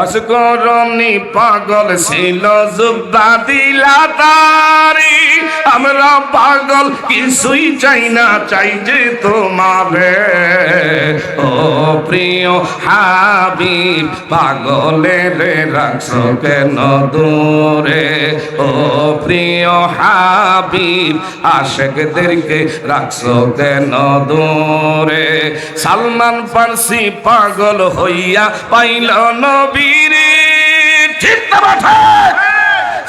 অসকরণী পাগল ছিল জুব্বা দিলা তারি, আমরা পাগল কিছুই চাই না, চাই যে তোমারে। ও প্রিয় হাবিব পাগলের রাখছো কেন দূরে, ও প্রিয় হাবিব আশেকদেরকে রাখছো কেন দূরে। সালমান ফার্সি পাগল হইয়া পাইল নবীরে, ঠিক না ঠিক?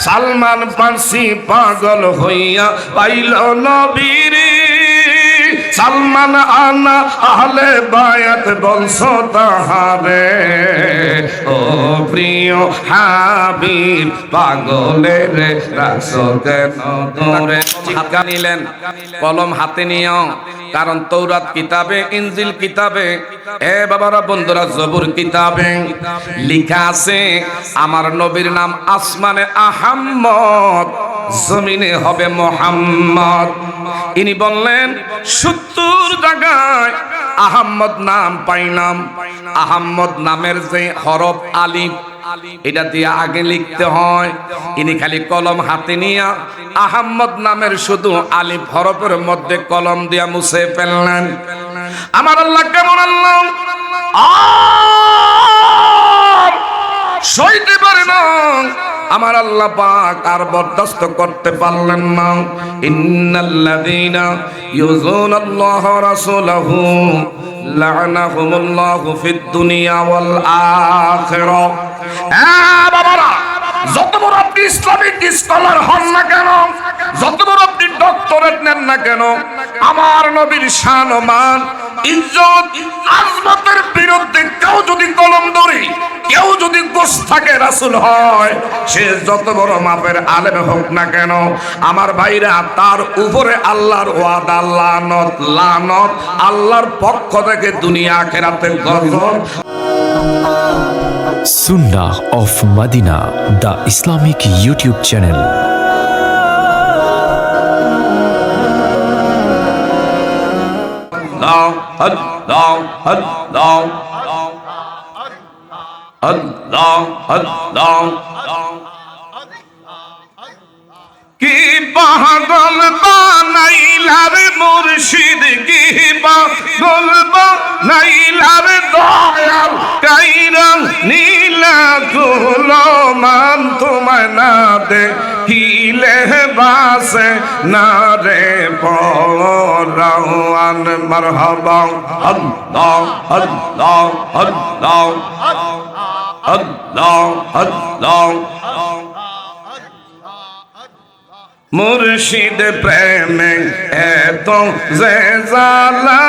সালমান ফার্সি পাগল হইয়া পাইল নবীরে। সালমান আনা আহলে বায়াত বংশ তাহারে, ও প্রিয় হাবিব পাগলের রাখছো কেন দূরে। হাতে নিলেন, কলম হাতে নিও, কারণ তৌরাত কিতাবে, ইনজিল কিতাবে, এ বাবারা বন্ধুরা জবুর কিতাবে লেখা আছে আমার নবীর নাম আসমানে আহাম্মদ, জমিনে হবে মোহাম্মদ। ইনি বললেন 70 জায়গায় আহাম্মদ নাম পাইলাম। আহাম্মদ নামের যে হরফ আলিফ, এটা দিয়ে আগে লিখতে হয়। ইনি খালি কলম হাতে নিয়া আহাম্মদ নামের শুধু আলিফ হরফের মধ্যে কলম দিয়া মুছে ফেললেন। আমার আল্লাহ কেমন আল্লাহ, আর সইতে পারে না। আমার আল্লাহ পাক আর বরদাস্ত করতে পারলেন না। ইন্নাল্লাযীনা ইউযুনাল্লাহা ওয়া রাসূলাহু লা'নাহুমুল্লাহু ফিদ দুনিয়া ওয়াল আখিরা। বাবারা, যত বড় আপনি ইসলামিক স্কলার হন না কেন, যত বড় আপনি ডক্টরেট নেন না কেন, আমার নবীর শান ও মান, ইজ্জত, আজমতের বিরুদ্ধে কেউ যদি কলম ধরে, কেউ যদি গোস্তাকে রাসূল হয়, সে যত বড় মাপের আলেম হোক না কেন, আমার ভাইরা, তার উপরে আল্লাহর ওয়াদা, লানত লানত, আল্লাহর পক্ষ থেকে দুনিয়া আখিরাতে গজব। Sunnah of Madina, the Islamic YouTube channel. কি পাগল বানাইলার মুর্শিদ, কি পাগল বানাইলার দয়াল, কাইরা নীলা কুলো মান তোমায় না দেখিলে বাসে না রে পরাওয়ান। মারহাবা আল্লাহ আল্লাহ আল্লাহ আল্লাহ আল্লাহ। মুর্শিদ প্রেমে এত যে জ্বালা,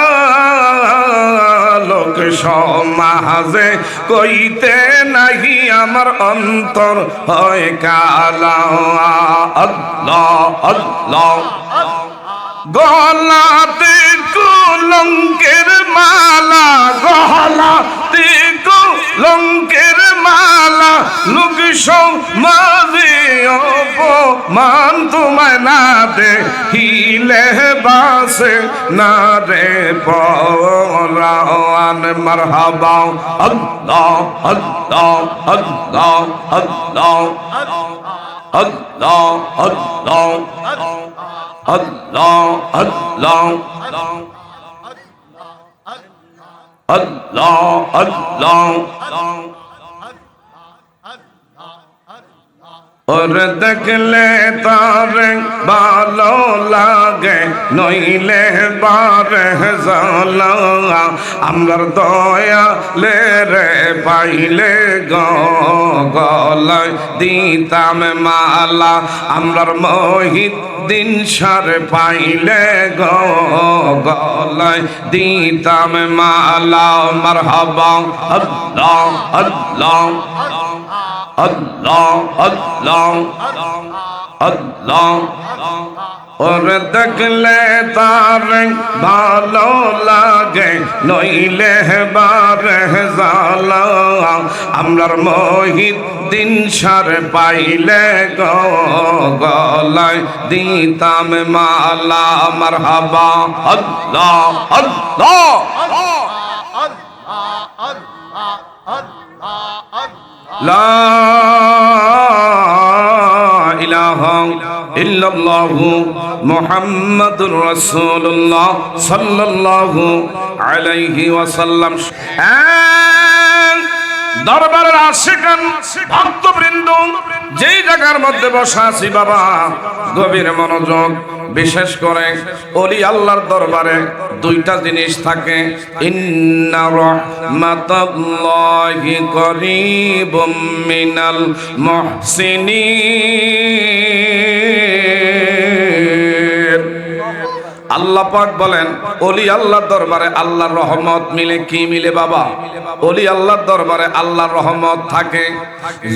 লোক সমাজে কইতে নাহি আমার অন্তর হয় কালা। আল্লাহ আল্লাহ। গলাতে কলঙ্কের মালা, গলাতে কলঙ্কের মালা, লোক সমাজে অপমান তোমায় না দেখিলে বাসে না রে পরাওয়ান। মারহাবা আল্লাহ আল্লাহ আল্লাহ আল্লাহ আল্লাহ আল্লাহ আল্লাহ আল্লাহ আল্লাহ আল্লাহ। ওরে দেখলে তারে ভালো লাগে, নইলে বারে জ্বালা। আমার দয়ালে রে পাইলে গলায় দিতাম মালা, আমরার মহিউদ্দিন শাহ পাইলে গলায় দিতাম মালা। মারহাবা আল্লাহ আল্লাহ আল্লাহ আল্লাহ আল্লাহ। ওরে দেখলে তার ভালো লাগে, নইলে বারে জ্বালা। আমরার মহিউদ্দিন শাহ পাইলে গলায় দিতাম মালা। মারহাবা আল্লাহ আল্লাহ লা ইলাহা ইল্লাল্লাহু মুহাম্মাদুর রাসূলুল্লাহ সাল্লাল্লাহু আলাইহি ওয়াসাল্লাম। দরবারের আশিকান ভক্তবৃন্দ, যেই জায়গার মধ্যে বসা আছি বাবা, গভীর মনোযোগ। বিশেষ করে ওলি আল্লাহর দরবারে দুইটা জিনিস থাকে, ইন্না রাহমাতাল্লাহি করিবুম মিনাল মুহসিনিন। আল্লাহ পাক বলেন, ওলি আল্লাহর দরবারে আল্লাহর রহমত মিলে। কি মিলে বাবা? ওলি আল্লাহর দরবারে আল্লাহর রহমত থাকে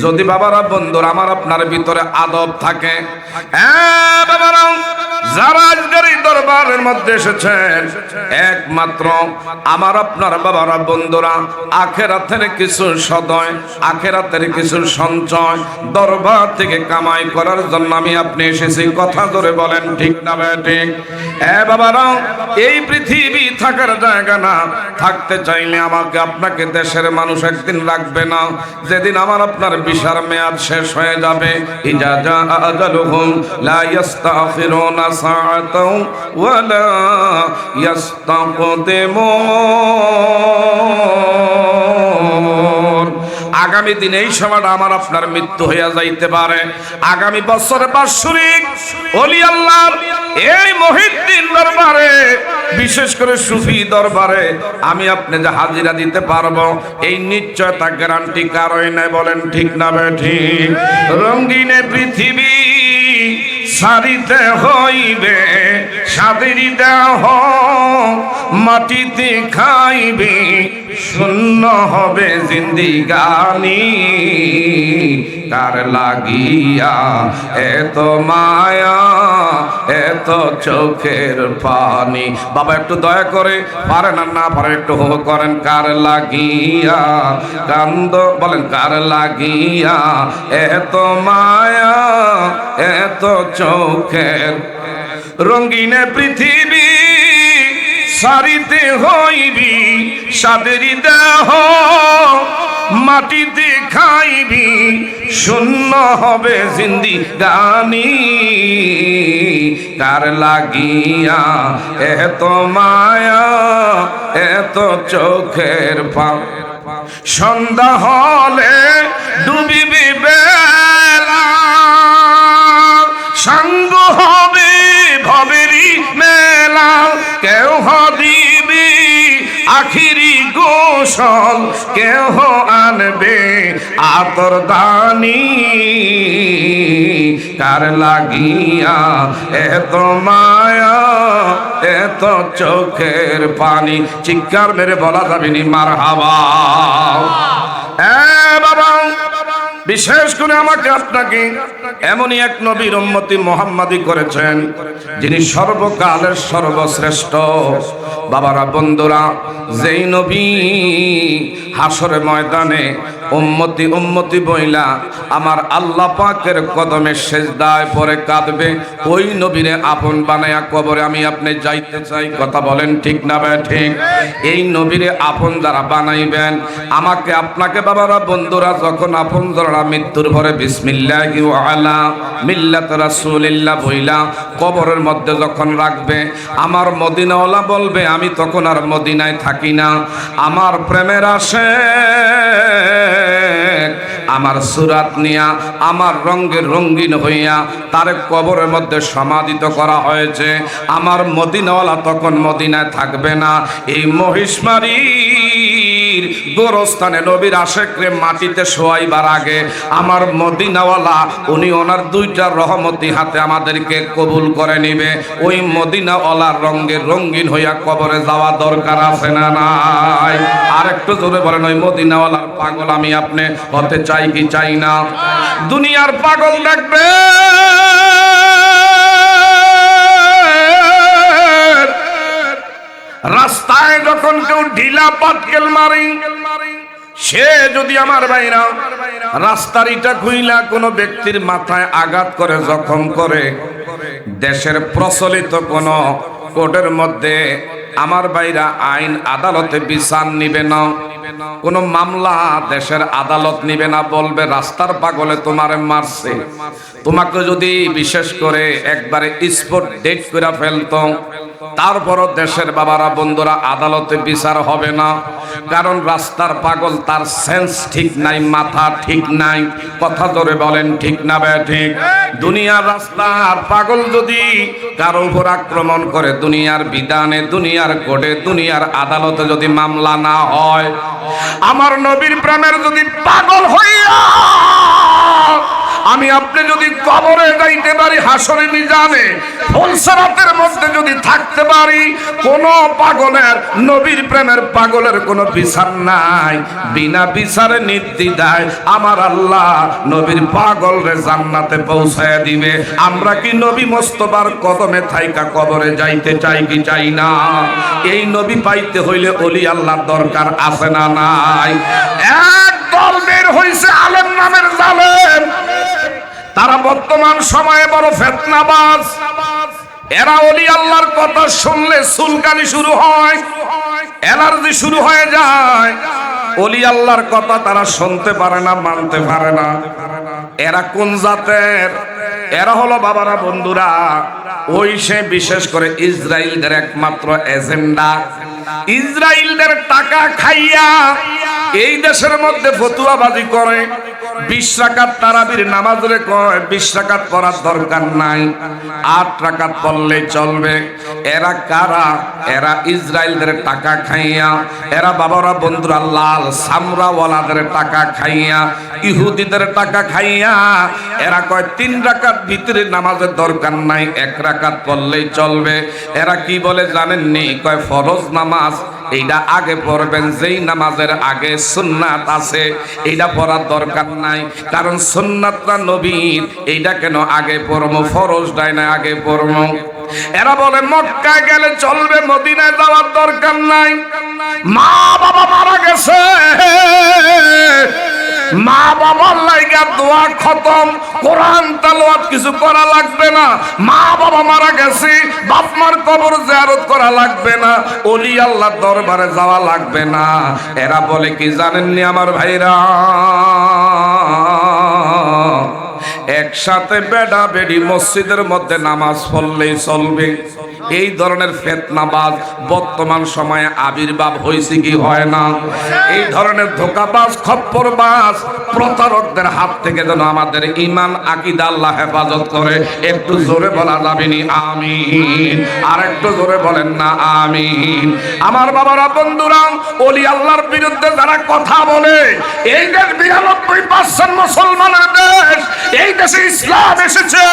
যদি বাবারা, বন্ধুরা আমার, আপনার ভিতরে আদব থাকে। হ্যাঁ বাবারা, যারা আজকের এই দরবারের মধ্যে এসেছেন, একমাত্র আমার আপনার বাবারা, বন্ধুরা, আখেরাতের কিছু সদয়, আখেরাতের কিছু সঞ্চয় দরবার থেকে কামাই করার জন্য আমি আপনি এসেছি। কথা ধরে বলেন ঠিক না ঠিক? বাবারা, এই পৃথিবী থাকার জায়গা না। থাকতে চাইলে আমাকে আপনাকে দেশের মানুষ একদিন রাখবে না, যেদিন আমার আপনার ভিসার মেয়াদ শেষ হয়ে যাবে। ইজা জা আজালুহুম লা ইস্তাখিরুনা সাআতাও ওয়া লা ইস্তাকদিমুন। আগামী দিনে এই সময়টা আমার আপনার মৃত্যু হইয়া যাইতে পারে। আগামী বছরে বাৎসরিক ওলি আল্লাহর এই মুহিদ্দিন দরবারে, বিশেষ করে সুফি দরবারে আমি আপনি যে হাজিরা দিতে পারবো, এই নিশ্চয়তা গ্যারান্টি কারই নাই। বলেন ঠিক না ঠিক? রঙিনে পৃথিবী সারিতে হইবে সাদের দেহ, মাটিতে খাইবে শূন্য হবে জিন্দিগানি। কার লাগিয়া এত মায়া, এত চোখের পানি? বাবা একটু দয়া করে, পারেন আর না পারেন একটু হো করেন। কার লাগিয়া কান্দ, বলেন কার লাগিয়া এত মায়া, এত চোখের। রঙিনে পৃথিবী সারিতে হইবি সাদের দেহ, মাটিতে খাইবি শূন্য হবে জিন্দিগানি। কার লাগিয়া এত মায়া, এত চোখের পানি? সন্ধ্যা হলে ডুবিবি বেলা, সঙ্গ হবে ভবেরি মেলা। কেউ দিবি আখিরি গোসল, কেহ আনবে আতর দানি। কার লাগিয়া এত মায়া, এত চোখের পানি? চিৎকার মেরে বলা যাবে নি মারহাবা? বাবা, বিশেষ করে আমাকে আপনাকে এমনই এক নবীর উম্মতি মুহাম্মাদি করেছেন, যিনি সর্বকালের সর্বশ্রেষ্ঠ। বাবারা, বন্ধুরা, যেই নবী হাসরের ময়দানে উম্মতি উম্মতি বইলা আমার আল্লাহ পাকের কদমে সেজদায় পরে কাঁদবে, ওই নবীরে আপন বানায়া কবরে আমি আপনি যাইতে চাই। কথা বলেন ঠিক না ঠিক? এই নবীরে আপন যারা বানাইবেন, আমাকে আপনাকে বাবারা, বন্ধুরা, যখন আপন যারা মৃত্যুর ভরে বিসমিল্লাহি ওয়া আলা মিল্লাত রাসূলিল্লাহ বইলা কবরের মধ্যে যখন রাখবে, আমার মদিনাওয়ালা বলবে আমি তখন আর মদিনায় থাকি না। আমার প্রেমের আসে আমার সুরাত নিয়া, আমার রঙের রঙিন হইয়া তার কবরের মধ্যে সমাধিত করা হয়েছে। আমার মদিনাওয়ালা তখন মদিনায় থাকবে না। এই মহিষমারীর গোরস্থানে নবীর আশেকরে মাটিতে শোয়াইবার আগে আমার মদিনাওয়ালা উনি ওনার দুইটা রহমতি হাতে আমাদেরকে কবুল করে নিবে। ওই মদিনাওয়ালার রঙের রঙিন হইয়া কবরে যাওয়া দরকার আছে না নাই? আর একটু জোরে বলেন, ওই মদিনাওয়ালার পাগল আমি আপনি হতে চাই কি চাই না? দুনিয়ার পাগল দেখবে রাস্তায় যখন কেউ ঢিলা পাটকেল মারি, সে যদি আমার ভাইরা রাস্তার ইটা খুইলা কোনো ব্যক্তির মাথায় আঘাত করে, জখম করে, দেশের প্রচলিত কোন কোর্টের মধ্যে আমার ভাইরা আইন আদালতে বিচার নিবে না। কোন মামলা দেশের আদালত নিবে না, বলবে রাস্তার পাগলে তোমারে মারছে। তোমাকে যদি বিশেষ করে একবারে স্পট ডেট করে ফেলতো, তারপরও দেশের বাবারা বন্ধুরা আদালতে বিচার হবে না। কারণ রাস্তার পাগল, তার সেন্স ঠিক নাই, মাথা ঠিক নাই। কথা ধরে বলেন ঠিক না ঠিক? দুনিয়ার রাস্তার পাগল যদি কারো উপর আক্রমণ করে, দুনিয়ার বিধানে, দুনিয়ার কোর্টে, দুনিয়ার আদালতে যদি মামলা না হয়, আমার নবীর প্রেমের যদি পাগল হইয়া আমি আপনি যদি কবরে যাইতে পারি, হাসরে মিজানে ফুলসরাতের মধ্যে যদি থাকতে পারি, কোন পাগলের, নবীর প্রেমের পাগলের কোনো বিচার নাই। বিনা বিচারে নির্দ্বিধায় আমার আল্লাহ নবীর পাগলরে জান্নাতে পৌঁছায় দিবে। আমরা কি নবী মোস্তফার কদমে থাইকা কবরে যাইতে চাই কি চাই না? এই নবী পাইতে হইলে ওলি আল্লাহর দরকার আছে না নাই? এক দল বের হইছে আলেম নামের জালেম, তারা বর্তমান সময়ে বড় ফিতনাবাজ। এরা ওলি আল্লাহর কথা শুনলে চুলকানি শুরু হয়, অ্যালার্জি শুরু হয়ে যায়। ওলি আল্লাহর কথা তারা শুনতে পারে না, মানতে পারে না। এরা কোন জাতের? এরা হলো বাবারা বন্ধুরা ওই সে বিশেষ করে ইসরায়েলদের একমাত্র এজেন্ডা। ইসরায়েলদের টাকা খাইয়া এই দেশের মধ্যে ফতুয়াবাজি করে। 20 রাকাত তারাবির নামাজরে কয় 20 রাকাত পড়ার দরকার নাই, 8 রাকাত পড়লেই চলবে। এরা কারা? এরা ইসরায়েলদের টাকা খাইয়া, এরা বাবারা বন্ধুরা লাল সামরাওয়ালাদের টাকা খাইয়া, ইহুদিদের টাকা খাইয়া এরা কয় 3 রাকাত ভিতরে নামাজের দরকার নাই, 1 রাকাত পড়লেই চলবে। এরা কি বলে জানেননি? কয় ফরজ নামাজ এইটা আগে পড়বেন, যেই নামাজের আগে সুন্নাত আছে এইটা পড়ার দরকার নাই। কারণ সুন্নাতটা নবীর, এইটা কেন আগে পড়বো? ফরজটাই না আগে পড়বো। এরা বলে মক্কায় গেলে চলবে, মদিনায় যাওয়ার দরকার নাই। মা বাবা মারা গেছে, মা বাবার লাইগা দোয়া খতম, কোরআন তেলাওয়াত কিছু করা লাগবে না। মা বাবা মারা গেছে, বাপ মার কবর জিয়ারত করা লাগবে না, ওলি আল্লাহর দরবারে যাওয়া লাগবে না। এরা বলে কি জানেননি আমার ভাইরা? একসাথে বেডা বেডি মসজিদের মধ্যে নামাজ পড়লেই চলবে। এই ধরনের ফিতনাবাজ বর্তমান সময়ে আবির্ভাব হয়েছে কি হয় না? এই ধরনের ধোঁকাবাজ, খপ্পরবাজ, প্রতারকদের হাত থেকে যেন আমাদের ঈমান আকীদা আল্লাহ হেফাজত করে। একটু জোরে বলা যাবে নি আমিন? আর একটু জোরে বলেন না আমিন? আমার বাবারা বন্ধুরা, ওলি আল্লাহর বিরুদ্ধে যারা কথা বলে, এই দেশ 92% মুসলমানের দেশ। এই দেশে ইসলাম এসেছে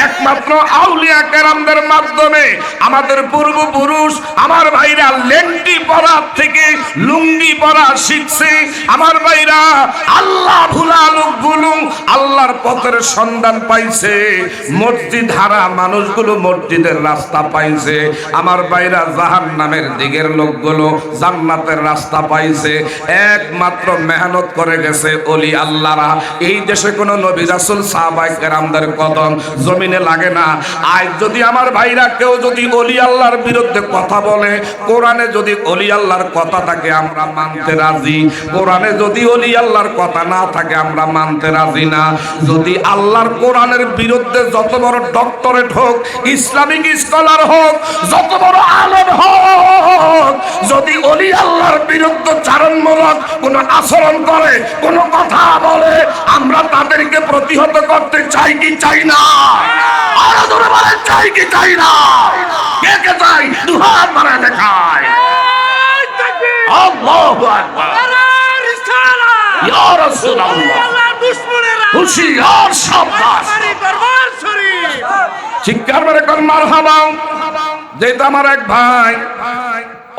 একমাত্র আউলিয়া কেরামদের মাধ্যমে। আমাদের পূর্বপুরুষ, আমার ভাইরা লেংটি পরা থেকে লুঙ্গি পরা শিখছে। আমার ভাইরা আল্লাহ ভুলা লোক গুলো আল্লাহর পথের সন্ধান পাইছে। মসজিদ হারা মানুষগুলো মসজিদের রাস্তা পাইছে। আমার ভাইরা জাহান্নামের দিকের লোকগুলো জান্নাতের রাস্তা পাইছে। একমাত্র মেহনত করে গেছে ওলি আল্লাহরা। এই দেশে কোনো নবী রাসূল সাহাবায়ে কেরামদের কদম জমিনে লাগে না। আজ যদি আমার ভাইরা কেউ যদি ওলি আল্লাহর বিরুদ্ধে কথা বলে, কোরআনে যদি ওলি আল্লাহর কথা থাকে আমরা মানতে রাজি, কোরআনে যদি ওলি আল্লাহর কথা না থাকে আমরা মানতে রাজি না। যদি আল্লাহর কোরআনের বিরুদ্ধে যত বড় ডক্টরেট হোক, ইসলামিক স্কলার হোক, যত বড় আলেম হোক, যদি ওলি আল্লাহর বিরুদ্ধে চারণমূলক কোন আচরণ করে, কোন কথা বলে, আমরা তাদেরকে প্রতিহত করতে চাই কি চাই না? আরো জোরে বলেন, চাই কি চাই না? কে কে চাই? দুহাত মারা দেখায়। আল্লাহু আকবার। ইয়া রাসূলুল্লাহ, হুশিয়ার সাবধান। চিৎকার করে কোন মারহাবা। যেটা আমার এক ভাই,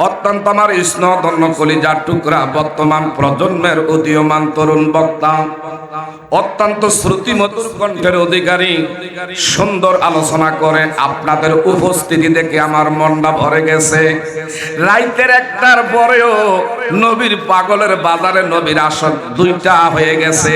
অত্যন্ত আমার স্নেহধন্য কলিজার টুকরা, বর্তমান প্রজন্মের উদীয়মান তরুণ বক্তা, অত্যন্ত শ্রুতিমধুর কণ্ঠের অধিকারী, সুন্দর আলোচনা করে। আপনাদের উপস্থিতি দেখে আমার মনটা ভরে গেছে। রাইতের 1টার পরেও নবীর পাগলের বাজারে নবীর আসর 2টা হয়ে গেছে।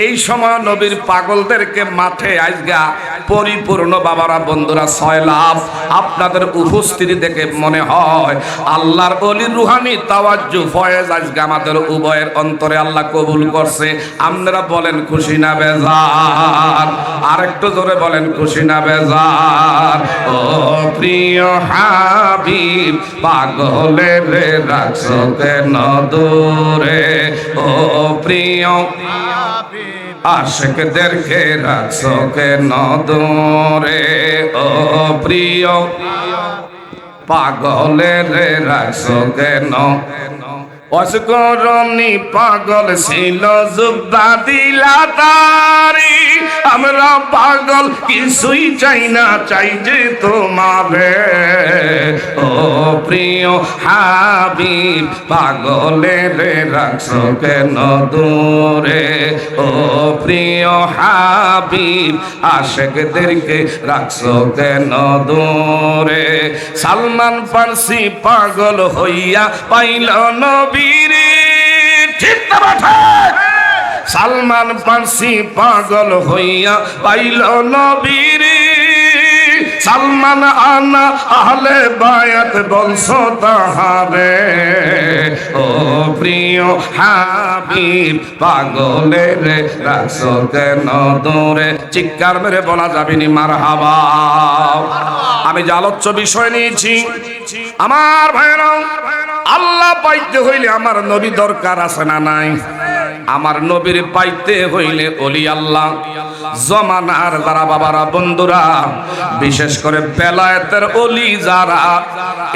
এই সময় নবীর পাগলদেরকে মাঠে আজগা পরিপূর্ণ বাবারা বন্ধুরা সয়লাভ। আপনাদের উপস্থিতি দেখে মনে হয় আল্লাহর ওলির রুহানি তাওয়াজ্জু ফয়েজ আজকে আমাদের উভয়ের অন্তরে আল্লাহ কবুল করছে। আপনারা বলেন খুশি না বেজার? আরেকটু জোরে বলেন খুশি না বেজার? ও প্রিয় হাবিব পাগলের রাখছো কেন দূরে? ও প্রিয় আশিকদেরকে রাখছো কেন দূরে? ও প্রিয় পাগলের রাখছো কেন? অসকরণী পাগল ছিল জুব্বা দিলা তারি, আমরা পাগল কিছুই চাই না, চাই যে তোমারে। ও প্রিয় হাবিব পাগলের রাখছো কেন দূরে? ও প্রিয় হাবিব আশিকদেরকে রাখছো কেন দূরে? সালমান ফার্সি পাগল হইয়া পাইল নবীরে, ঠিক না ঠিক? সালমান ফার্সি পাগল হইয়া পাইল নবীরে, সালমান আনা আহলে বায়াত বংশ তাহারে। ও প্রিয় হাবিব পাগলের রাখছো কেন দূরে? চিৎকার মেরে বলা যাবে নি মারহাবা? আমি যে আলোচ্য বিষয় নিয়েছি আমার ভাইরা, আল্লাহ পাইতে হইলে আমার নবী দরকার আছে না নাই? আমার নবীর পাইতে হইলে ওলি আল্লাহ জমানার যারা বাবারা বন্ধুরা, বিশেষ করে বেলায়েতের ওলি যারা,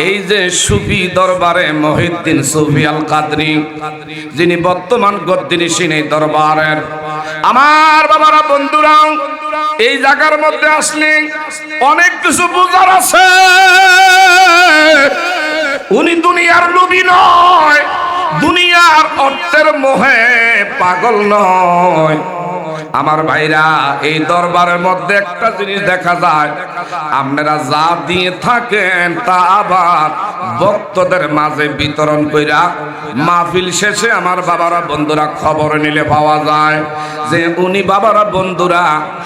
এই যে সুফি দরবারে মহিউদ্দিন সুফি আল কাদরি, যিনি বর্তমান গদ্দিনিসীন এই দরবারের, আমার বাবারা বন্ধুরা, এই জায়গার মধ্যে আসলে অনেক কিছু বুঝার আছে। উনি দুনিয়ার লোভী নয়, দুনিয়ার অর্থের মোহে পাগল নয়। আমার ভাইরা, এই দরবারের মধ্যে একটা জিনিস দেখা যায়, আপনারা যা দিয়ে থাকেন তা আবার ভক্তদের মাঝে বিতরণ কইরা মাহফিল শেষে আমার বাবারা বন্ধুরা খবর নিলে পাওয়া যায় যে উনি বাবারা বন্ধুরা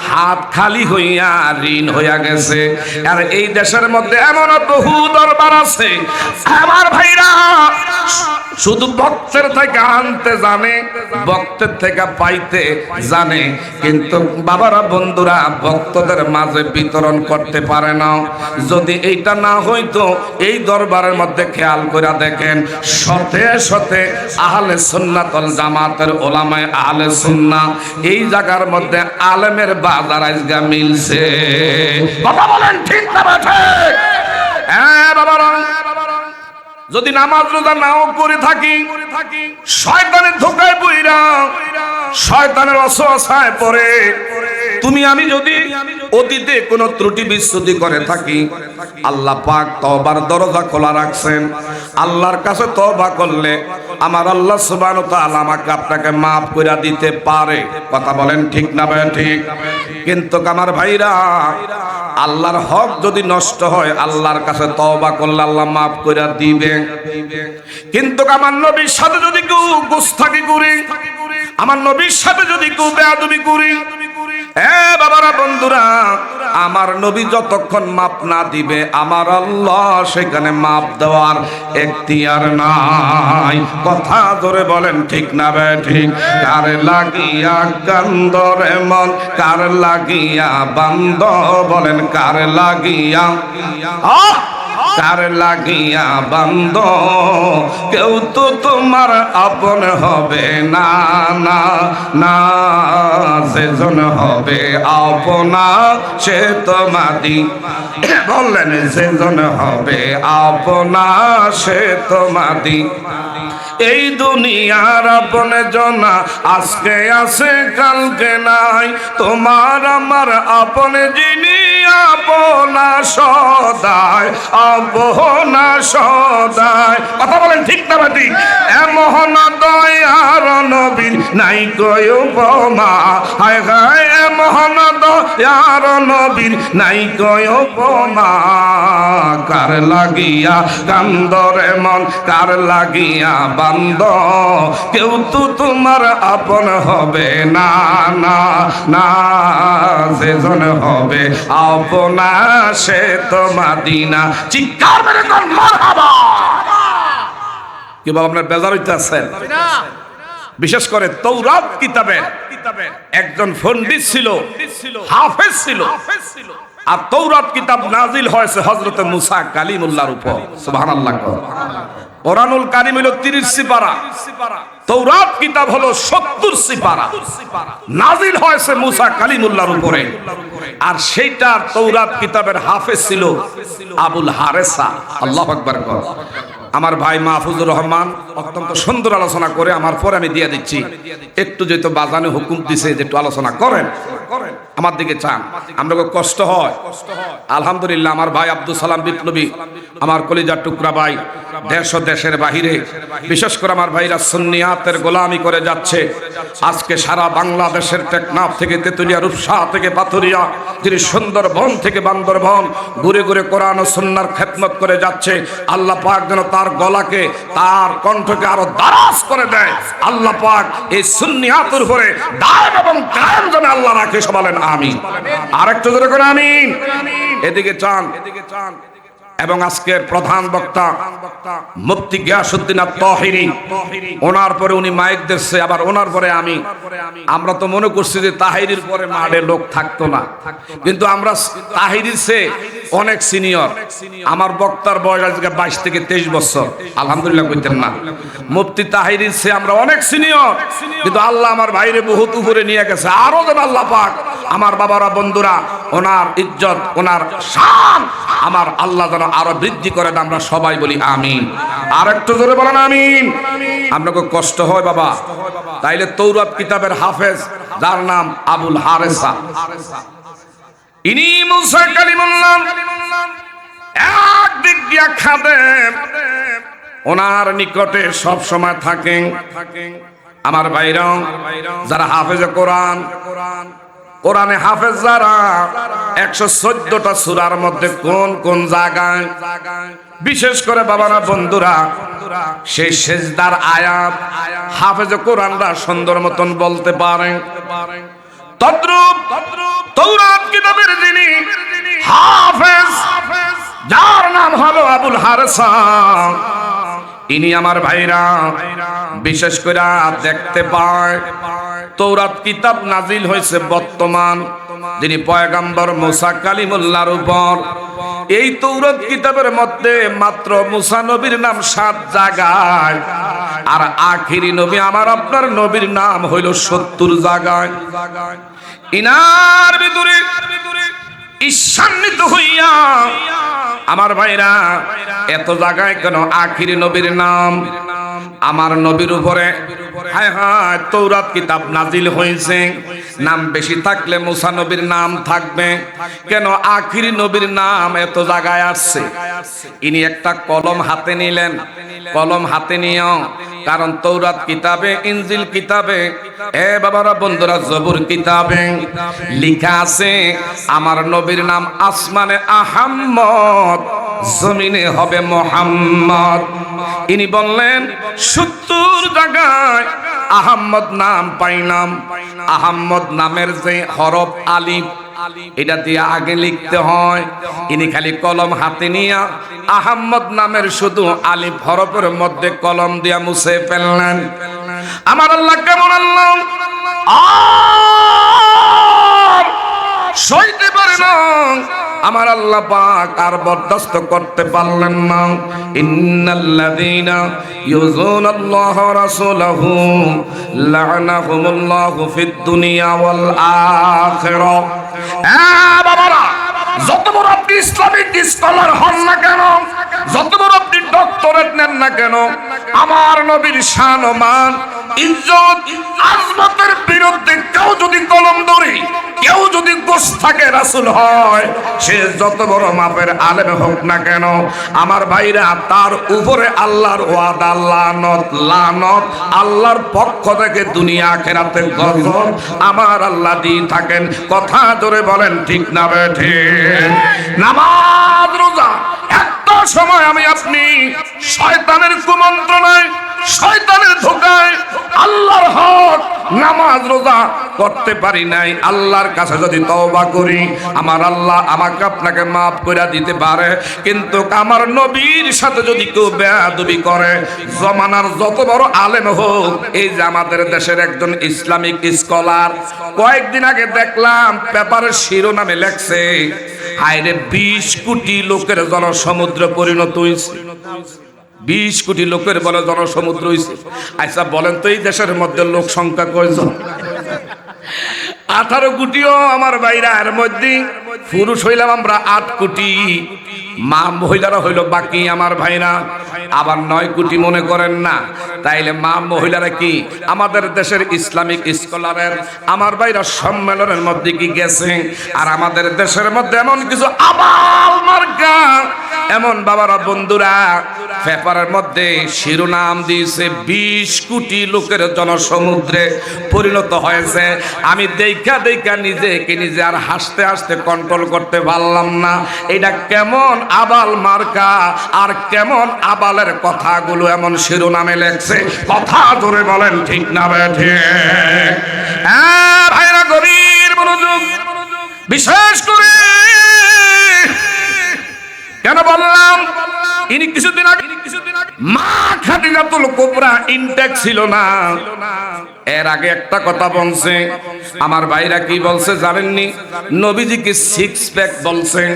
হাত খালি হইয়া ঋণ হইয়া গেছে। আর এই দেশের মধ্যে এমন বহু দরবার আছে আমার ভাইরা, শুধু ভক্তের থেকে আনতে জানে, ভক্তের থেকে পাইতে জানে, কিন্তু বাবারা বন্ধুরা ভক্তদের মাঝে বিতরণ করতে পারে না। যদি এইটা না হইতো, এই দরবারের মধ্যে খেয়াল করে দেখেন, শতে শতে আহলে সুন্নাত ওয়াল জামাতের ওলামায়ে আহলে সুন্নাহ এই জায়গার মধ্যে আলেমের বাজার আজকে মিলছে। কথা বলেন ঠিক না ঠিক? হ্যাঁ বাবারা, যদি নামাজ রোজা নাও করে থাকি, শয়তানের ধোঁকায় পইরা, শয়তানের ওয়াসওয়াসায় পড়ে, তুমি আমি যদি অতীতে কোনো ত্রুটি বিচ্যুতি করে থাকি, আল্লাহ পাক তওবার দরজা খোলা রাখছেন। আল্লাহর কাছে তওবা করলে আমার আল্লাহ সুবহানাহু ওয়া তাআলা আমাকে আপনাকে মাফ করে দিতে পারে। কথা বলেন ঠিক না ভাই? ঠিক। কিন্তু আমার ভাইরা, আল্লাহর হক যদি নষ্ট হয়, আল্লাহর কাছে তওবা করলে আল্লাহ মাফ করে দিবে। কিন্তু আমার নবীর সাথে যদি কেউ গোস্তাকি করি, আমার নবীর সাথে যদি কেউ বেয়াদবি করি, বাবারা বন্ধুরা, আমার নবী যতক্ষণ মাপ না দিবে আমার আল্লাহ সেখানে মাপ দেওয়ার এখতিয়ার নাই। কথা ধরে বলেন ঠিক না বে ঠিক? কার লাগিয়া কান্দরে মন, কার লাগিয়া বান্দ, বলেন কার লাগিয়া, কার লাগিয়া বান্দ, কেউ তো তোমার আপন হবে না, না না, সেজন হবে আপনা সে তোমাদি, বললেন সেজন হবে আপনা সে তোমাদি। এই দুনিয়ার আপন জনা আজকে আছে কালকে নাই, তোমার আমার আপন যিনি আপনা সদায়, আপনা সদায়। কথা বলেন ঠিক না ঠিক? এমন দয়ার নবীর নাই কয় উপমা, হায় হায় এমন দয়ার নবীর নাই কয় উপমা। কার লাগিয়া কান্দরে মন, কার লাগিয়া বান্দ, কেউ তো তোমার আপন হবে না, না না, যেজন হবে আপনা সে তো মাদিনা। চিৎকার মেরে কোন মারহাবা। কি বাবা আপনার বেজার হইতে আছেন? বিশেষ করে তৌরাত কিতাবের একজন পণ্ডিত ছিল, হাফেজ ছিল, আর তৌরাত কিতাব নাজিল হয়েছে হযরত মুসা কালিমুল্লাহর উপর। সুবহানাল্লাহ। কোরআনুল কারীম হলো 30 সিপারা, তৌরাত কিতাব হলো 70 সিপারা। নাজিল হয়েছে মুসা কালিমুল্লাহর উপরে, আর সেইটা তৌরাত কিতাবের হাফেজ ছিল আবুল হারেসা। আল্লাহু আকবার। আমার ভাই মাহফুজুর রহমান অত্যন্ত সুন্দর আলোচনা করে আমার পরে আমি দিয়ে দিচ্ছি। একটু যেহেতু বাজানে হুকুম দিছে যে একটু আলোচনা করেন, আমার দিকে চান, আমরা কষ্ট হয়। আলহামদুলিল্লাহ আমার ভাই আব্দুল সালাম বিপ্লবী, আমার কলিজার টুকরা ভাই, দেশ ও দেশের বাহিরে, বিশেষ করে আমার ভাইরা সুন্নিয়াতের গোলামি করে যাচ্ছে। আজকে সারা বাংলাদেশের টেকনাফ থেকে তেতুলিয়া, রূপসা থেকে পাথুরিয়া, তিনি সুন্দরবন থেকে বান্দরবন ঘুরে ঘুরে কোরআন ও সুন্নাহর খেদমত করে যাচ্ছে। আল্লাহ পাক যেন তার গলাকে, তার কণ্ঠকে আরো দারাজ করে দেয়। আল্লাহ পাক এই সুন্নিয়াতের উপরে দায়েম এবং কায়েম যেন আল্লাহ রাখে। সব বলেন আমিন। আরেকটু জোরে করে আমিন। এদিকে চান। এবং আজকের প্রধান বক্তা মুফতি গিয়াসউদ্দিন আত-তাহিরি, ওনার পরে উনি মাইক দিচ্ছে, আবার ওনার পরে আমি। আমরা তো মনে করছি যে তাহিরির পরে মাঠে লোক থাকতো না, কিন্তু আমরা তাহিরির চেয়ে অনেক সিনিয়র। আমার বক্তার বয়স আজকে 22 থেকে 23 বছর। আলহামদুলিল্লাহ কইতেন না? মুফতি তাহিরির চেয়ে আমরা অনেক সিনিয়র, কিন্তু আল্লাহ আমার ভাইরে বহুত উপরে নিয়ে গেছে। আরো যেন আল্লাহ পাক আমার বাবারা, বন্ধুরা, ওনার ইজ্জত, ওনার শান আমার আল্লাহ যেন আরো বৃদ্ধি করে। আমরা সবাই বলি আমিন। আর একটু জোরে বলেন আমিন। আপনাকে কষ্ট হয় বাবা? তাইলে তৌরাত কিতাবের হাফেজ যার নাম আবুল হারেসা, ইনি মুসা কালিমুল্লাহ এক দিক দিয়া খাদেম, ওনার নিকটে সব সময় থাকেন। আমার ভাইরা যারা হাফেজ কোরআন, কোরআনে হাফেজ যারা, 114টা সূরার মধ্যে কোন কোন জায়গায়, বিশেষ করে বাবারা, বন্ধুরা, সেই সেজদার আয়াত হাফেজ কোরআনরা সুন্দর মতন বলতে পারে। তদ্রূপ তৌরাত কিতাবের যিনি হাফেজ, যার নাম হলো আবুল হারেসা, ইনি আমার ভাইরা বিশেষ করে দেখতে পায় তৌরাত কিতাব নাজিল হয়েছে বর্তমান যিনি পয়গম্বর মুসা কালিমুল্লাহর উপর। এই তৌরাত কিতাবের মধ্যে মাত্র মুসা নবীর নাম 7 জায়গায়, আর আখিরি নবী আমার আপনার নবীর নাম হইল 70 জায়গায়। ইনার ভিতরে ঈশান্বিত হইয়া আমার ভাইরা এত জায়গায় কেন আখিরি নবীর নাম? আমার নবীর উপরে হায় হায় তৌরাত কিতাব নাজিল হয়েছে, নাম বেশি থাকলে মুসা নবীর নাম থাকবে, কেন আখিরি নবীর নাম এত জায়গায় আসছে? ইনি একটা কলম হাতে নিলেন, কলম হাতে নিও, কারণ তৌরাত কিতাবে, ইনজিল কিতাবে, এ বাবারা, বন্ধুরা, জবুর কিতাবে লেখা আছে আমার নবীর নাম আসমানে আহাম্মদ, জমিনে হবে মোহাম্মদ। ইনি বললেন 70 জায়গায় আহাম্মদ নাম পাইলাম। আহাম্মদ নামের যে হরফ আলিফ, এটা দিয়ে আগে লিখতে হয়। ইনি খালি কলম হাতে নিয়া আহাম্মদ নামের শুধু আলিফ হরফের মধ্যে কলম দিয়া মুছে ফেললেন। আমার আল্লাহ কেমন আল্লাহ, সইতে পারে না। আমার আল্লাহ পাক আর বরদাস্ত করতে পারলেন না। ইন্নাল্লাযীনা ইউযুনাল্লাহা ওয়া রাসূলাহু লা'নাহুমুল্লাহু ফিদ দুনিয়া ওয়াল আখিরাহ। বাবারা, যত বড় আপনি ইসলামিক স্কলার হন না কেন, যত বড় আপনি ডক্টরেট নেন না কেন, আমার নবীর শান ও মান, ইজ্জত, আজমতের বিরুদ্ধে কেউ যদি কলম ধরে, কেউ যদি গোস্ত থাকে রাসূল হয়, সে যত বড় মাপের আলেম হোক না কেন, আমার ভাইরা তার উপরে আল্লাহর ওয়াদা, লানত লানত আল্লাহর পক্ষ থেকে দুনিয়া আখিরাতে গজব আমার আল্লাহ দিয়ে থাকেন। কথা জোরে বলেন ঠিক না বেঠিক? নামাজ রোজা একটা সময় আমি আপনি শয়তানের কুমন্ত্রণায়, শয়তানের ধোঁকায় আল্লাহর হক নামাজ রোজা করতে পারি নাই। আল্লাহর কাছে যদি তওবা করি, আমার আল্লাহ আমাকে আপনাকে মাফ করে দিতে পারে। কিন্তু আমার নবীর সাথে যদি কেউ বেয়াদবি করে, জমানার যত বড় আলেম হোক, এই যে আমাদের দেশের একজন ইসলামিক স্কলার কয়েকদিন আগে দেখলাম পেপারের শিরোনামে লেখছে, হায়রে 20 কোটি লোকের জনসমুদ্র পরিণত হয়েছে। 20 কোটি লোকের বলে জনসমুদ্র হয়েছে। আচ্ছা বলেন তো এই দেশের মধ্যে লোক সংখ্যা কয়জন? 18 কোটিও আমার বাইরা, এর মধ্যে পুরুষ হইলাম আমরা 8 কোটি, মা মহিলারা হইল বাকি আমার ভাইরা আবার 9 কোটি মনে করেন না। তাইলে মা মহিলারা কি আমাদের দেশের ইসলামিক স্কলারের আমার ভাইরা সম্মেলনের মধ্যে কি গেছে? আর আমাদের দেশের মধ্যে এমন কিছু আবাল মার্কা এমন বাবারা বন্ধুরা পেপারের মধ্যে শিরোনাম দিয়েছে 20 কোটি লোকের জনসমুদ্রে পরিণত হয়েছে। আমি দেখা দেখা নিজেকে নিজে আর হাসতে হাসতে কন্ট্রোল করতে পারলাম না। এটা কেমন আবাল মার্কা আর কেমন আবালের কথাগুলো এমন শিরোনামে লেখছে। কথা জোরে বলেন ঠিক না বেঠিক? হ্যাঁ ভাইরা, গভীর মনোযোগ। বিশেষ করে কেন বললাম, ইনি কিছুদিন আগে মা খাদিজাতুল কুবরা ইনটেক ছিল না, এর আগে একটা কথা বলছে। আমার ভাইরা কি বলছে জানেননি? নবীজিকে 6 প্যাক বলছেন।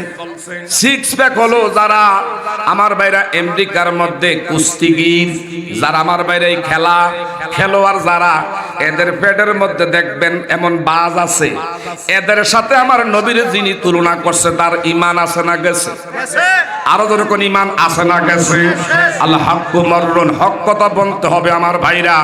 6 প্যাক হলো যারা আমার ভাইরা আমেরিকার মধ্যে কুস্তিগির, যারা আমার ভাইরা এই খেলোয়াড় যারা, এদের পেটের মধ্যে দেখবেন এমন বাজ আছে। এদের সাথে আমার নবীর যিনি তুলনা করছে তার ঈমান আছে না গেছে? আরো যখন ঈমান আছে না গেছে? আল্লাহ হাক্কু মাররুন, হক কথা বলতে হবে আমার ভাইরা।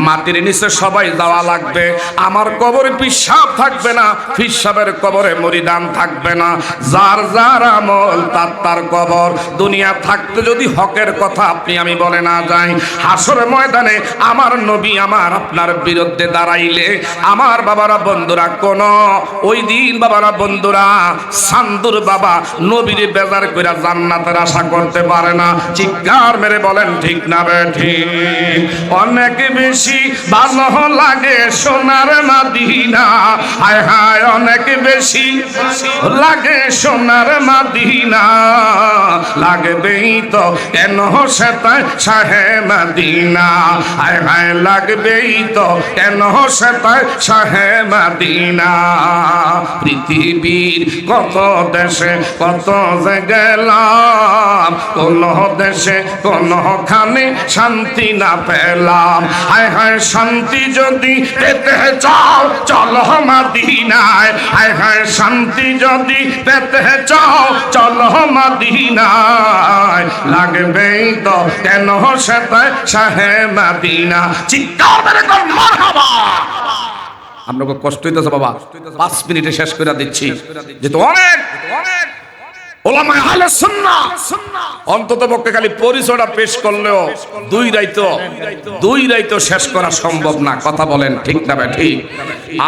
মাটির নিচে সবাই যাওয়া লাগবে। আমার কবরে পিশাব থাকবে না, পিশাবের কবরে মরিদান থাকবে না। যার যার আমল তার তার কবর। দুনিয়া থাকতে যদি হকের কথা আপনি আমি বলে না যাই, হাসরের ময়দানে আমার নবী আমার আপনার বিরুদ্ধে দাঁড়াইলে আমার বাবারা বন্ধুরা কোন ওই দিন বাবারা বন্ধুরা সান্দুর বাবা নবীর বেজার কইরা জান্নাতের আশা করতে পারে না। চিৎকার মেরে বলেন ঠিক না বেঠিক? অনেক বেশি ভালো লাগে সোনার মাদিনা, হায় হায় অনেক বেশি লাগে সোনার মাদিনা, লাগবেই তো কেন সেটাই শাহে মদিনা, হায় হায় লাগবেই তো কেন সেটাই শাহে মদিনা। পৃথিবীর কত দেশে কত গেলাম, কোন দেশে কোনখানে শান্তি না পেলাম, হায় হায় শান্তি যদি পেতে চাও চলো মদিনায়, হায় হায় শান্তি যদি পেতে চাও চলো মদিনায়, লাগবেই তো কেন সেটাই শাহে মদিনা। চিৎকার মেরে কর মারহাবা। আপনাকে কষ্ট হইতেছে বাবা, 5 মিনিটে শেষ করে দিচ্ছি, যেহেতু অনেক ওলামায়ে আহলে সুন্নাহ অন্তত পক্ষে খালি পরিচয়টা পেশ করলেও 2 রাইতো শেষ করা সম্ভব না। কথা বলেন ঠিক না ঠিক?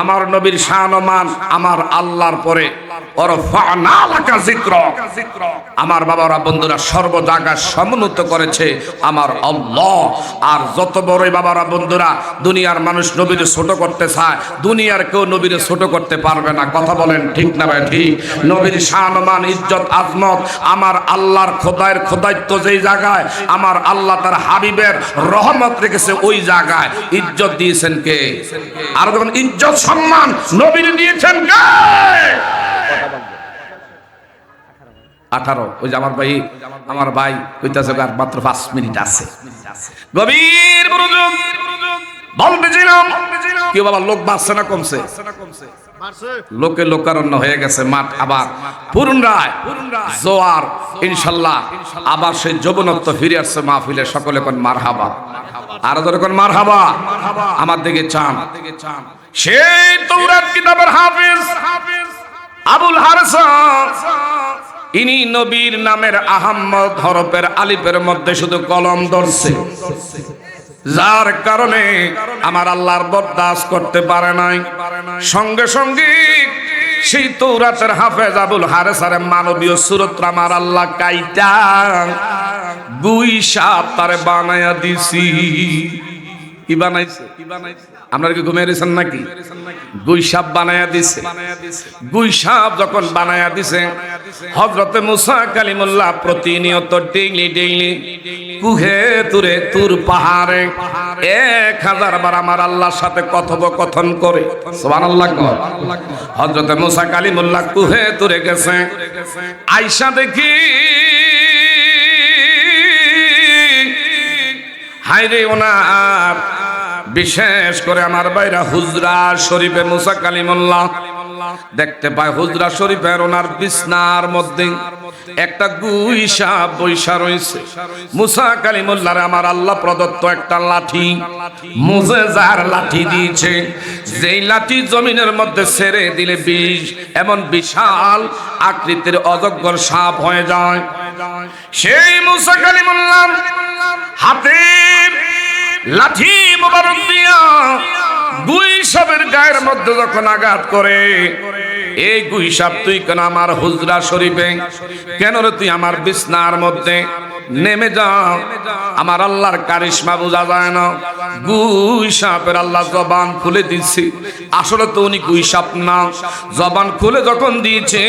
আমার নবীর শান ও মান আমার আল্লাহর পরে ওরফা'না লাকা যিকরাক, আমার বাবারা বন্ধুরা সর্ব জায়গায় সমুন্নত করেছে আমার আল্লাহ। আর যত বড়ই বাবারা বন্ধুরা দুনিয়ার মানুষ নবীরে ছোট করতে চায়, দুনিয়ার কেউ নবীরে ছোট করতে পারবে না। কথা বলেন ঠিক না ঠিক? নবীর শান ও মান ইজ্জত আজমত আমার আল্লাহর খোদায়ের খোদাইত্ব যেই জায়গায় আমার আল্লাহ তার হাবিবের রহমত রেখেছে, ওই জায়গায় ইজ্জত দিয়েছেন কে? আর যখন ইজ্জত সম্মান নবীর দিয়েছেন কে? 18। ওই যে আমার ভাই কইতাছে আর মাত্র 5 মিনিট আছে। গভীর মনোযোগ। বলতেছিলাম কি বাবা, লোক বাড়ছে না কমছে? লোকে লোকারণ্য হয়ে গেছে, মাঠ আবার পুনরায় জোয়ার ইনশাল্লাহ আবার সেই যৌবনত্ব ফিরে আসছে মাহফিলে। সকলে কোন মারহাবা, আর যখন মারহাবা আমার দিকে চান। সেই তৌরাত কিতাবের হাফেজ আবুল হারসা ইনি নবীর নামের আহম্মদ হরফের আলিফের মধ্যে শুধু কলম ধরছে, যার কারণে আমার আল্লাহর বরদাস্ত করতে পারে নাই। সঙ্গে সঙ্গে সেই তৌরাতের হাফেজ আবুল হারেসারে মানবীয় সুরত আমার আল্লাহ কাইটা গুই সাপ তারে বানায়া দিছি। কি বানাইছে? আপনারা কি ঘুমিয়ে গেছেন নাকি? গুই সাপ বানায়া দিছে। গুই সাপ যখন বানায়া দিছে, হযরতে মুসা কালিমুল্লাহ প্রতিনিয়ত ডেইলি কুহে তুরে তুর পাহাড়ে 1000 বার আমার আল্লাহর সাথে কথোপকথন করে। সুবহানাল্লাহ। হযরতে মুসা কালিমুল্লাহ কুহে তুরে গেছে, আয়েশা দেখি হায়রে ওনার বিশেষ করে আমার বাইরা হুজরা শরীফে মুসা কালিমুল্লাহ দেখতে পায়, হুজরা শরীফের ওনার বিছনার মধ্যে একটা গুই সাপ বৈশা রয়েছে। মুসা কালিমুল্লাহর আমার আল্লাহ প্রদত্ত একটা লাঠি, মুজেজার লাঠি দিয়েছে, যেই লাঠি জমিনের মধ্যে ছেড়ে দিলে বিষ এমন বিশাল আকৃতির অজগর সাপ হয়ে যায়। সেই মুসা কালিমুল্লাহ হাতের লাঠি মোবারক দিয়া গুই সাপের গায়ের মধ্যে যখন আঘাত করে, এই গুই সাপ তুই কেন আমার হুজরা শরীফে, কেন রে তুই আমার বিছনার মধ্যে নেমে যাও? আমার আল্লাহর কারিশমা বোঝা যায় না। গুই সাপের আল্লাহ জবান খুলে দিচ্ছে, আসলে তো উনি গুই সাপ না। জবান খুলে যখন দিয়েছে,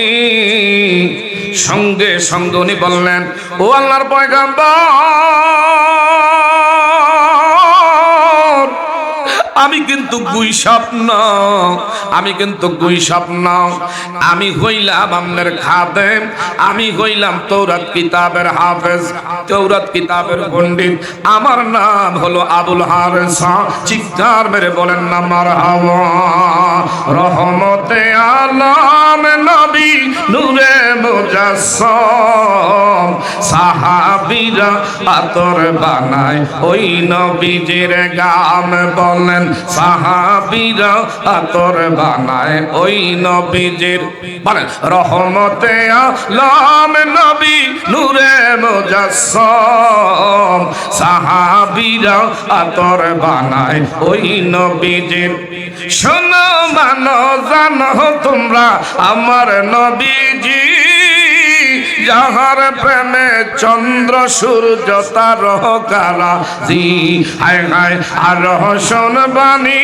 সঙ্গে সঙ্গে উনি বললেন, ও আল্লাহর পয়গম্বর, আমি কিন্তু গুই সাপ না, আমি কিন্তু গুই সাপ না, আমি হইলাম আপনার খাদেম, আমি হইলাম তৌরাত কিতাবের হাফেজ, তৌরাত কিতাবের পণ্ডিত, আমার নাম হলো আবুল হারেসা। চিৎকার মেরে বলেন না মারহাবা। রহমতে আলম নবী নূরে মুজাসসাম, সাহাবীরা আতর বানায় ওই নবীজির গাম। বলেন সাহাবীরা আতর বানায় ওই নবীজির, বলেন রহমতে আলম নবী নূরে মুজাসসাম, সাহাবীরা আতর বানায় ওই নবীজির। শোনো মানো জানো তোমরা আমার নবীজি, যাহার প্রেমে চন্দ্র সূর্য তারকারা জি। হায় হায় আর রহস্যন বাণী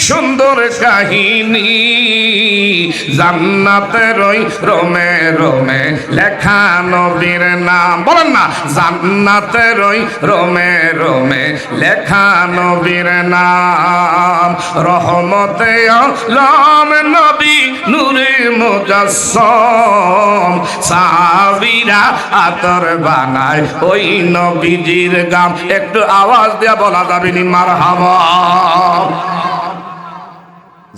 সুন্দর কাহিনী, জান্নাতের ওই রোমে রোমে লেখা নবীর নাম। বলেন না, জান্নাতের ওই রোমে রোমে লেখা নবীর নাম। রহমতে আলম নবী নূরে মুজাসসাম, সাহাবীরা আতর বানায় ওই নবীজির গাম। একটু আওয়াজ দিয়া বলা যাবে নি মারহাবা।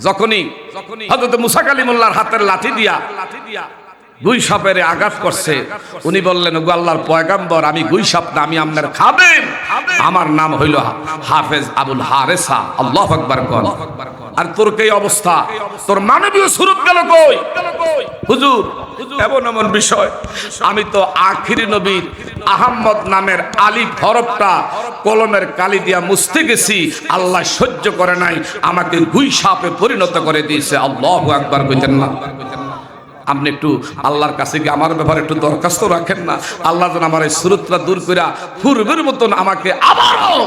যখনই হযরত মুসা কালিমুল্লাহর হাতের লাঠি দিয়া গুই সাপের আঘাত করছে, উনি বললেন, ওগো আল্লাহর পয়গম্বর, আমি গুই সাপ না, আমি আপনার খাদেম, আমার নাম হইল হাফেজ আবুল হারেসা। আল্লাহু আকবার কর। আর তোর কি অবস্থা, তোর মানবীয় সুরত গেল কই? হুজুর এমন এমন বিষয়, আমি তো আখিরি নবীর আহম্মদ নামের আলিফ হরফটা কলমের কালি দিয়া মুছতে গেছি, আল্লাহ সহ্য করে নাই, আমাকে গুই সাপে পরিণত করে দিয়েছে। আল্লাহু আকবার কইতেন না? আপনি একটু আল্লাহর কাছে গিয়ে আমার ব্যাপারে একটু দরখাস্ত রাখেন না, আল্লাহ যেন আমার এই সুরতটা দূর করে পূর্বের মতন আমাকে আবারও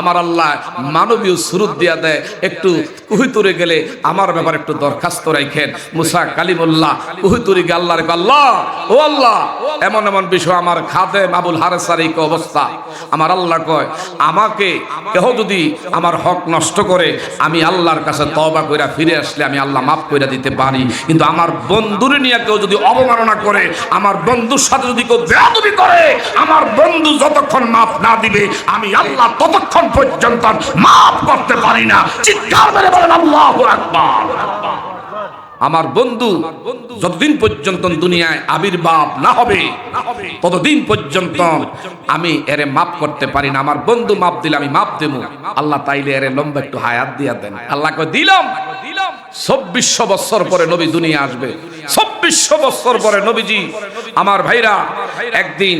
আমার আল্লাহ মানবীয় সুরত দিয়া দেয়। একটু কুহিতুরে গেলে আমার ব্যাপারে একটু দরখাস্ত রাখেন। মুসা কালিমুল্লাহ কুহিতুরে গিয়ে আল্লাহরে কয়, আল্লাহ ও আল্লাহ, এমন এমন বিষয় আমার খাদেম আবুল হারেসার এই অবস্থা। আমার আল্লাহ কয়, আমাকে কেহ যদি আমার হক নষ্ট করে, আমি আল্লাহর কাছে তওবা কইরা ফিরে আসলে আমি আল্লাহ মাফ কইরা দিতে পারি, কিন্তু আমার বন্ধুর নিয়ে কেউ যদি অবমাননা করে, আমার বন্ধুর সাথে যদি কেউ বেয়াদবি করে, আমার বন্ধু যতক্ষণ মাফ না দিবে আমি আল্লাহ ততক্ষণ পর্যন্ত মাফ করতে পারি না। চিৎকার মেরে বলেন আল্লাহু আকবার। আমার বন্ধু যতদিন পর্যন্ত দুনিয়ায় আবির্ভাব না হবে ততদিন পর্যন্ত আমি এরে মাফ করতে পারি না। আমার বন্ধু মাফ দিলে আমি মাফ দেবো। আল্লাহ তাইলে এরে লম্বা একটু হায়াত দিয়া দেন। আল্লাহ কয় দিলাম। 2400 বছর পরে নবী দুনিয়া আসবে। 2400 বছর পরে নবীজি, আমার ভাইরা, একদিন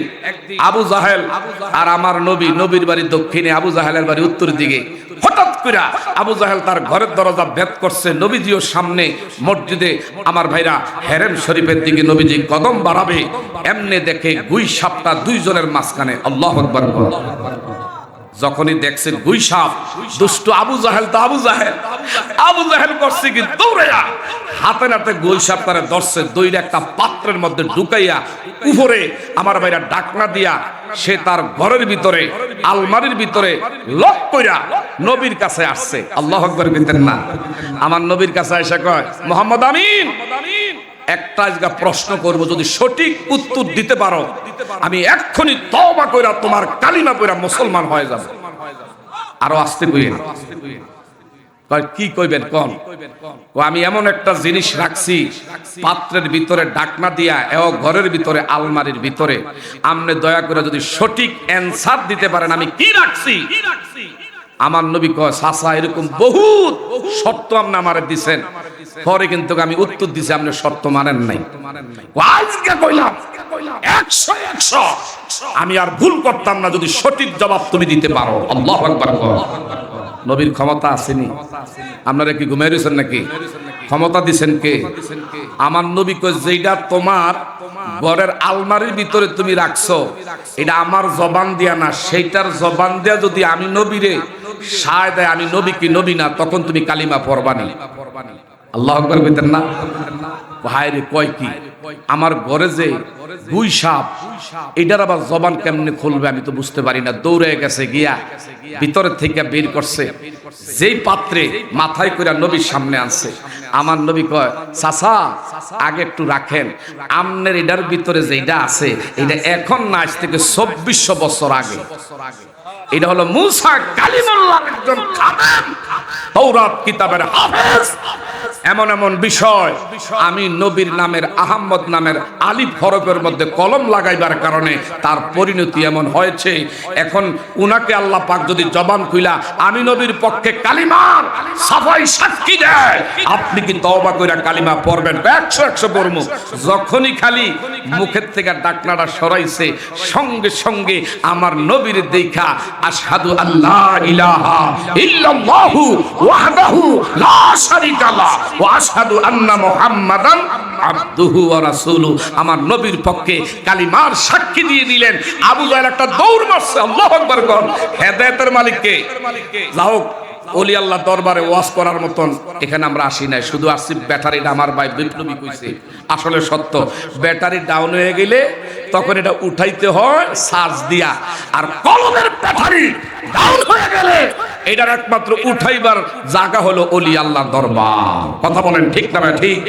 আবু জাহেল আর আমার নবী, নবীর বাড়ি দক্ষিণে, আবু জাহেলের বাড়ি উত্তর দিকে। হঠাৎ করে আবু জাহেল তার ঘরের দরজা ভেদ করছে, নবীজিও সামনে মসজিদে, আমার ভাইরা, হেরেম শরীফের দিকে নবীজি কদম বাড়াবে, এমনি দেখে গুই সাপটা দুইজনের মাঝখানে। আল্লাহু আকবার। যখনই দেখছে গুই সাপ, দুষ্ট আবু জাহেল তো আবু জাহেল করছে কি, দৌড়াইয়া হাতে নাতে গুই সাপ তারে ধরছে, দইরা একটা পাত্রের মধ্যে ঢুকাইয়া উপরে, আমার ভাইরা, ডাকনা দিয়া সে তার ঘরের ভিতরে, আলমারির ভিতরে লক কইরা নবীর কাছে আসছে। আল্লাহু আকবার কইতেন না? আমার নবীর কাছে এসে কয়, মোহাম্মদ আমিন, একটা আজকে প্রশ্ন করব, যদি সঠিক উত্তর দিতে পারো আমি এক্ষুনি তওবা কইরা তোমার কালিমা পড়া মুসলমান হয়ে যাব। আরো আস্তে কইেন। কয় কি কইবেন কোন? আমি এমন একটা জিনিস রাখছি পাত্রের ভিতরে ডাকনা দিয়া, এও ঘরের ভিতরে, আলমারির ভিতরে, আপনি দয়া করে যদি সঠিক অ্যানসার দিতে পারেন আমি কি রাখছি। আমার নবী কয়, চাচা এরকম বহুত শর্ত আপনি আমারে দিছেন, পরে কিন্তু আমি উত্তর দিছি আপনি শর্ত মানেন নাই। আজকে কইলাম 100 আমি আর ভুল করতাম না যদি সঠিক জবাব তুমি দিতে পারো। আল্লাহু আকবার। নবীর ক্ষমতা আসেনি? আপনারা কি ঘুমিয়ে রয়েছেন নাকি? ক্ষমতা দিছেন কে? আমার নবী কয়, যেটা তোমার ঘরের আলমারির ভিতরে তুমি রাখছো, এটা আমার জবান দিয়া না, সেইটার জবান দিয়া যদি আমি নবীরে সায় দেয়, আমি নবী কি নবী না, তখন তুমি কালিমা পড়বানি। আল্লাহু আকবার কইতেন না? ভাই রে, কয় কি আমার ঘরে যে গুই সাপ, এটার আবার জবান কেমনে খুলবে আমি তো বুঝতে পারি না। দৌড়ে গেছে গিয়া ভিতরে থেকে বের করছে, যেই পাত্রে মাথায় করে নবীর সামনে আনছে। আমার নবী কয়, চাচা আগে একটু রাখেন, আমনের এটার ভিতরে যেটা আছে এটা এখন না, আজ থেকে 2400 বছর আগে। এটা হলো মুসা কালিমুল্লাহর একজন খাদেম, তাওরাত কিতাবের হাফেজ। এমন এমন বিষয় আমি নবীর নামের, আহমদ নামের আলিফ হরফের মধ্যে কলম লাগাইবার কারণে তার পরিণতি এমন হয়েছে। এখন উনাকে আল্লাহ পাক যদি জবান খুইলা আমি নবীর পক্ষে কালিমার সাফাই সাক্ষী দেয়, আপনি কি তওবা কইরা কালিমা পড়বেন? 100 পড়মু। যখনই খালি মুখের থেকে ডাকনাটা সরাইছে, সঙ্গে সঙ্গে আমার নবীর দেখা আশহাদু আল্লা ইলাহা ইল্লাল্লাহু ওয়াহদাহু লা শারীকা লাহু ওয়া আশহাদু আন্না মুহাম্মাদান আবদুহু ওয়া রাসূলুহু, আমার নবীর পক্ষে কালিমার সাক্ষী দিয়ে দিলেন। আবু জাহেল একটা দৌড় মারছে। আল্লাহু আকবার। কোন হেদায়েতের মালিক কে? যাও, ওলি আল্লাহ দরবারে ওয়াজ করার মতন এখানে আমরা আসি নাই, শুধু আসছি ব্যাটারিটা আমার ভাই বিপ্লবী কইছে, আসলে সত্য। ব্যাটারি ডাউন হয়ে গেলে তখন এটা উঠাইতে হয় চার্জ দিয়া, আর কলমের ব্যাটারি ডাউন হয়ে গেলে এটার একমাত্র উঠাইবার জায়গা হলো ওলি আল্লাহ দরবার। কথা বলেন ঠিক না? ঠিক।